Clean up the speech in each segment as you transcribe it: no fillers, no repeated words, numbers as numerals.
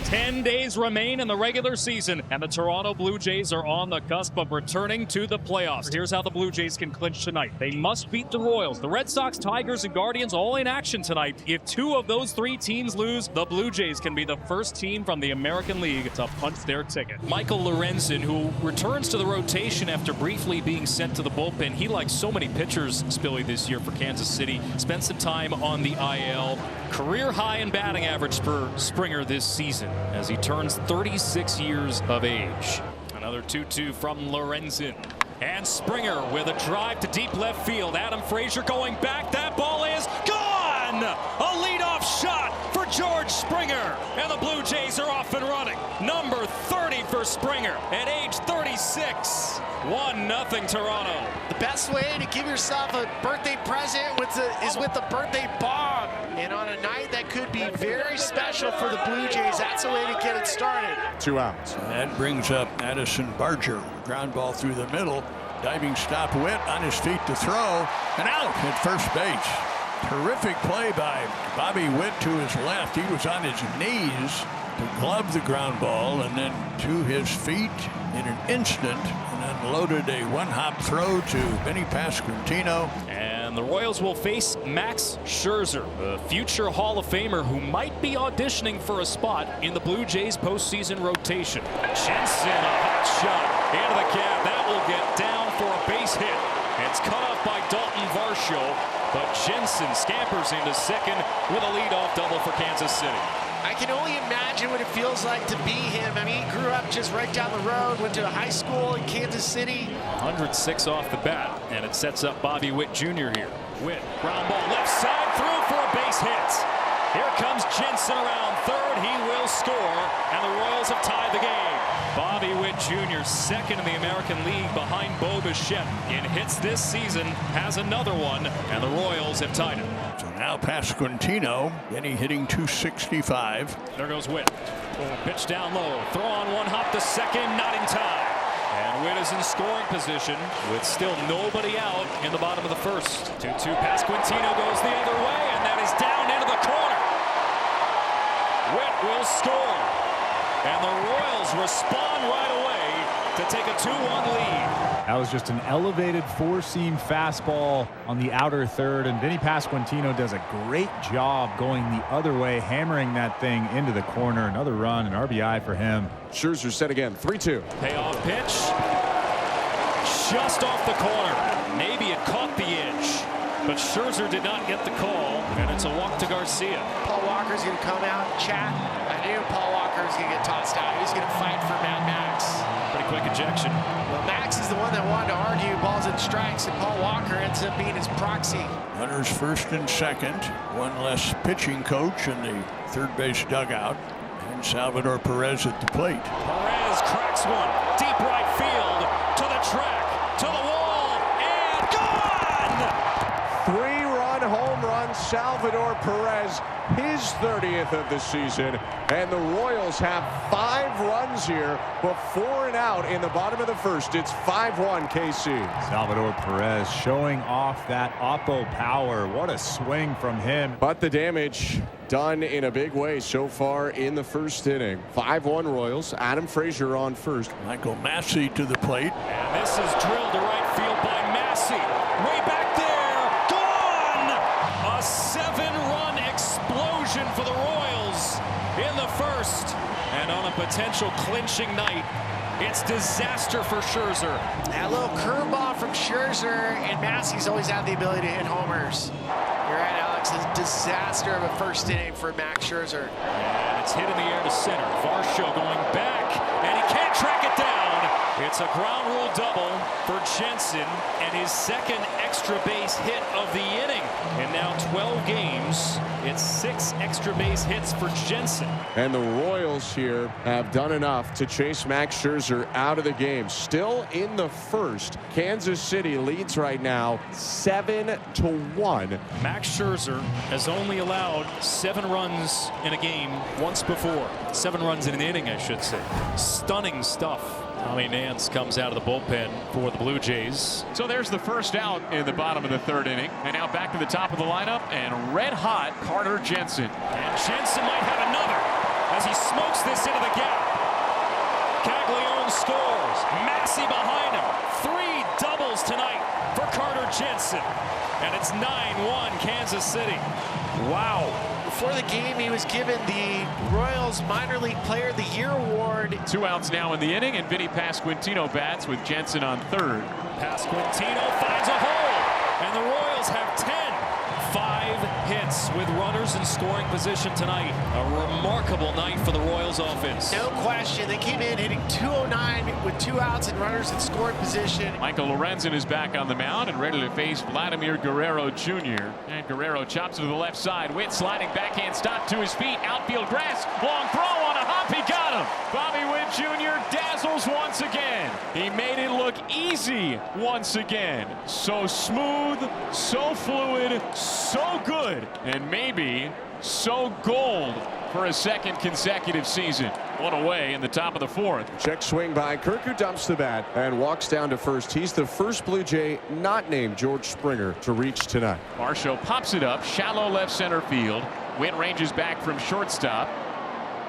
10 days remain in the regular season, and the Toronto Blue Jays are on the cusp of returning to the playoffs. Here's how the Blue Jays can clinch tonight. They must beat the Royals. The Red Sox, Tigers, and Guardians all in action tonight. If two of those three teams lose, the Blue Jays can be the first team from the American League to punch their ticket. Michael Lorenzen, who returns to the rotation after briefly being sent to the bullpen. He, like so many pitchers, Spilly, this year for Kansas City, spent some time on the IL. Career high in batting average for Springer this season as he turns 36 years of age. Another 2-2 from Lorenzen. And Springer with a drive to deep left field. Adam Frazier going back. That ball is gone! A leadoff shot for George Springer. And the Blue Jays are off and running. Number 30 for Springer at age 36. 1-0 Toronto. The best way to give yourself a birthday present is with the birthday bomb. And on a night that could be very special for the Blue Jays, that's the way to get it started. 2 outs. And that brings up Addison Barger. Ground ball through the middle. Diving stop, Witt on his feet to throw. And out at first base. Terrific play by Bobby Witt to his left. He was on his knees to glove the ground ball and then to his feet in an instant and unloaded a one-hop throw to Benny Pasquantino. And the Royals will face Max Scherzer, a future Hall of Famer who might be auditioning for a spot in the Blue Jays postseason rotation. Jensen, a hot shot into the gap. That will get down for a base hit. It's cut off by Dalton Varsho, but Jensen scampers into second with a leadoff double for Kansas City. I can only imagine what it feels like to be him. I mean, he grew up just right down the road, went to a high school in Kansas City. 106 off the bat, and it sets up Bobby Witt Jr. here. Witt, ground ball left side, through for a base hit. Here comes Jensen around third. He will score, and the Royals have tied the game. Bobby Witt Jr., second in the American League behind Bo Bichette in hits this season, has another one, and the Royals have tied it. So now Pasquantino, Benny hitting 265. There goes Witt. Pitch down low. Throw on one hop to second, not in time. And Witt is in scoring position with still nobody out in the bottom of the first. 2-2. Pasquantino goes the other way, and that is down into the corner. Witt will score. And the Royals respond right away to take a 2-1 lead. That was just an elevated four-seam fastball on the outer third, and Vinny Pasquantino does a great job going the other way, hammering that thing into the corner. Another run, an RBI for him. Scherzer set again, 3-2. Payoff pitch. Just off the corner. Maybe it caught the edge, but Scherzer did not get the call, and it's a walk to Garcia. Paul Walker's going to come out and chat. I knew Paul Walker was going to get tossed out. He was going to fight for Mad Max. Pretty quick ejection. Well, Max is the one that wanted to argue balls and strikes, and Paul Walker ends up being his proxy. Runners first and second. One less pitching coach in the third base dugout. And Salvador Perez at the plate. Perez cracks one. Deep right field. To the track. To the wall. And gone! 3-run home run, Salvador Perez, his 30th of the season. And the Royals have 5 runs here, but 4 and out in the bottom of the first. It's 5-1 KC. Salvador Perez showing off that oppo power. What a swing from him. But the damage done in a big way so far in the first inning. 5-1 Royals. Adam Frazier on first. Michael Massey to the plate. And this is drilled to right field by Massey. Way back there. Gone! A 7-run explosion for the Royals in the first. And on a potential clinching night, it's disaster for Scherzer. That little curveball from Scherzer, and Massey's always had the ability to hit homers. You're right, Alex. A disaster of a first inning for Max Scherzer. And it's hit in the air to center. Varsho going back, and he can't track it down. It's a ground rule double for Jensen and his second extra base hit of the inning. In now 12 games, it's 6 extra base hits for Jensen. And the Royals here have done enough to chase Max Scherzer out of the game. Still in the first, Kansas City leads right now 7-1. Max Scherzer has only allowed 7 runs in a game once before. 7 runs in an inning, I should say. Stunning stuff. Tommy Nance comes out of the bullpen for the Blue Jays. So there's the first out in the bottom of the third inning. And now back to the top of the lineup, and red hot Carter Jensen. And Jensen might have another as he smokes this into the gap. Caglione scores. Massey behind him. 3 doubles tonight for Carter Jensen. And it's 9-1 Kansas City. Wow. Before the game, he was given the Royals Minor League Player of the Year award. 2 outs now in the inning, and Vinny Pasquantino bats with Jensen on third. Pasquantino finds a hole, and the Royals have 10. 5 hits with runners in scoring position tonight. A remarkable night for the Royals offense. No question. They came in hitting .209 with 2 outs and runners in scoring position. Michael Lorenzen is back on the mound and ready to face Vladimir Guerrero Jr. And Guerrero chops to the left side. Witt sliding backhand stop to his feet. Outfield grass. Long throw on a hop. He got him. Bobby Witt Jr. dazzles once again. He made it look easy once again. So smooth, so fluid, so good, and maybe so gold for a second consecutive season. One away in the top of the 4th. Check swing by Kirk, who dumps the bat and walks down to first. He's the first Blue Jay not named George Springer to reach tonight. Marshall pops it up, shallow left center field. Witt ranges back from shortstop.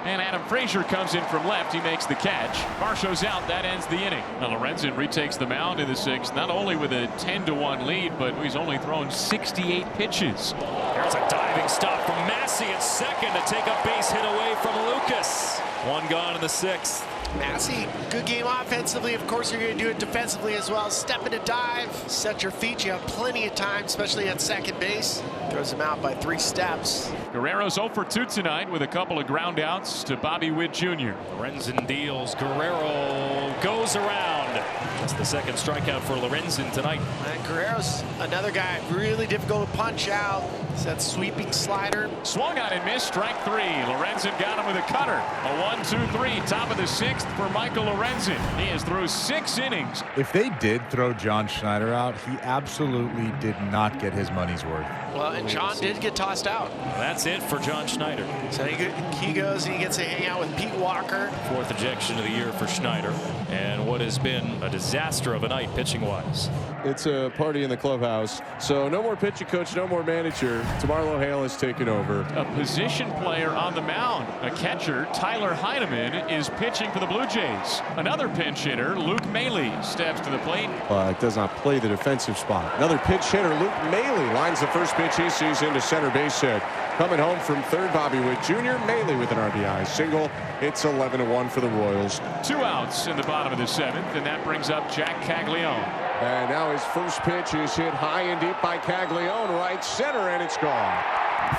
And Adam Frazier comes in from left. He makes the catch. Marshall's out. That ends the inning. Now Lorenzen retakes the mound in the 6th, not only with a 10-1 lead, but he's only thrown 68 pitches. There's a diving stop from Massey at second to take a base hit away from Lucas. 1 gone in the 6th. Massey, good game offensively. Of course, you're going to do it defensively as well. Step in a dive, set your feet. You have plenty of time, especially at second base. Throws him out by 3 steps. Guerrero's 0 for 2 tonight with a couple of ground outs to Bobby Witt Jr. Lorenzen deals. Guerrero goes around. That's the 2nd strikeout for Lorenzen tonight. And Guerrero's another guy really difficult to punch out. It's that sweeping slider. Swung on and missed. Strike 3. Lorenzen got him with a cutter. A 1-2-3. Top of the 6th for Michael Lorenzen. He is through 6 innings. If they did throw John Schneider out, he absolutely did not get his money's worth. Well, and John did get tossed out. That's it for John Schneider. So he goes and he gets to hang out with Pete Walker. 4th ejection of the year for Schneider. And what has been a disaster of a night pitching-wise. It's a party in the clubhouse. So no more pitching coach, no more manager. Tamarlo Hale has taken over. A position player on the mound. A catcher, Tyler Heineman, is pitching for the Blue Jays. Another pinch hitter, Luke Maley, steps to the plate. Does not play the defensive spot. Another pinch hitter, Luke Maley, lines the first pitch he sees into center base hit. Coming home from third, Bobby Witt Jr. Maley with an RBI single. It's 11-1 for the Royals. 2 outs in the bottom of the 7th, and that brings up Jack Caglione. And now his first pitch is hit high and deep by Caglione, right center, and it's gone.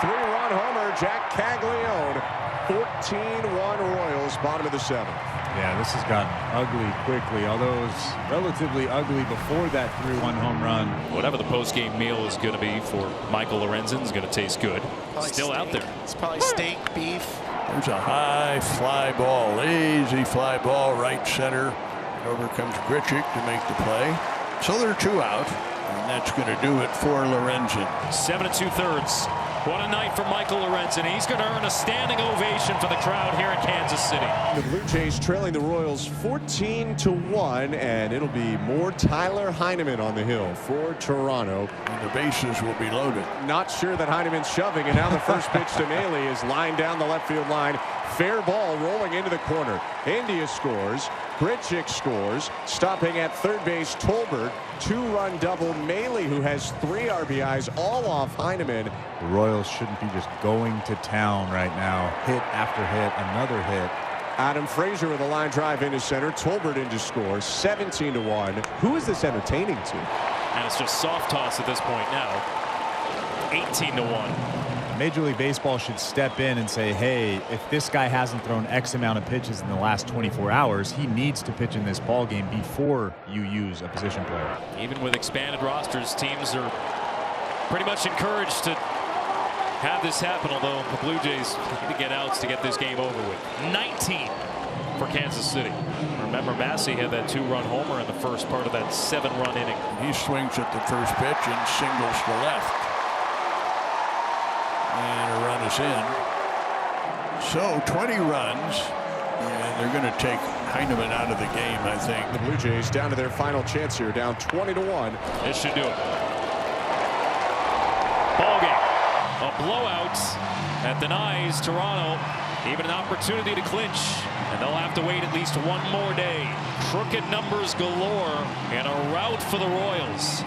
3-run homer, Jack Caglione. 14-1 Royals, bottom of the 7th. Yeah, this has gotten ugly quickly, although it was relatively ugly before that 3-1 home run. Whatever the post-game meal is going to be for Michael Lorenzen is going to taste good. Probably Still steak. out there. It's probably steak, beef. There's a high fly ball, easy fly ball, right center. And over comes Grichuk to make the play. So they're 2 out, and that's going to do it for Lorenzen. 7 2/3. What a night for Michael Lorenzen. He's going to earn a standing ovation for the crowd here in Kansas City. The Blue Jays trailing the Royals 14-1, and it'll be more Tyler Heineman on the hill for Toronto. And the bases will be loaded. Not sure that Heineman's shoving, and now the first pitch to Maley is lined down the left field line. Fair ball rolling into the corner. India scores. Grichuk scores. Stopping at third base, Tolbert. 2-run double. Maley, who has 3 RBIs, all off Heineman. The Royals shouldn't be just going to town right now. Hit after hit, another hit. Adam Frazier with a line drive into center. Tolbert into score. 17-1. Who is this entertaining to? And it's just soft toss at this point now. 18-1. Major League Baseball should step in and say, hey, if this guy hasn't thrown X amount of pitches in the last 24 hours, he needs to pitch in this ball game before you use a position player. Even with expanded rosters, teams are pretty much encouraged to have this happen, although the Blue Jays need to get outs to get this game over with. 19 for Kansas City. Remember, Massey had that 2-run homer in the first part of that 7-run inning. He swings at the first pitch and singles to left. And a run is in. So 20 runs, and they're going to take Heineman out of the game, I think. The Blue Jays down to their final chance here, down 20-1. This should do it. Ball game. A blowout that denies Toronto Even an opportunity to clinch, and they'll have to wait at least one more day. Crooked numbers galore and a rout for the Royals.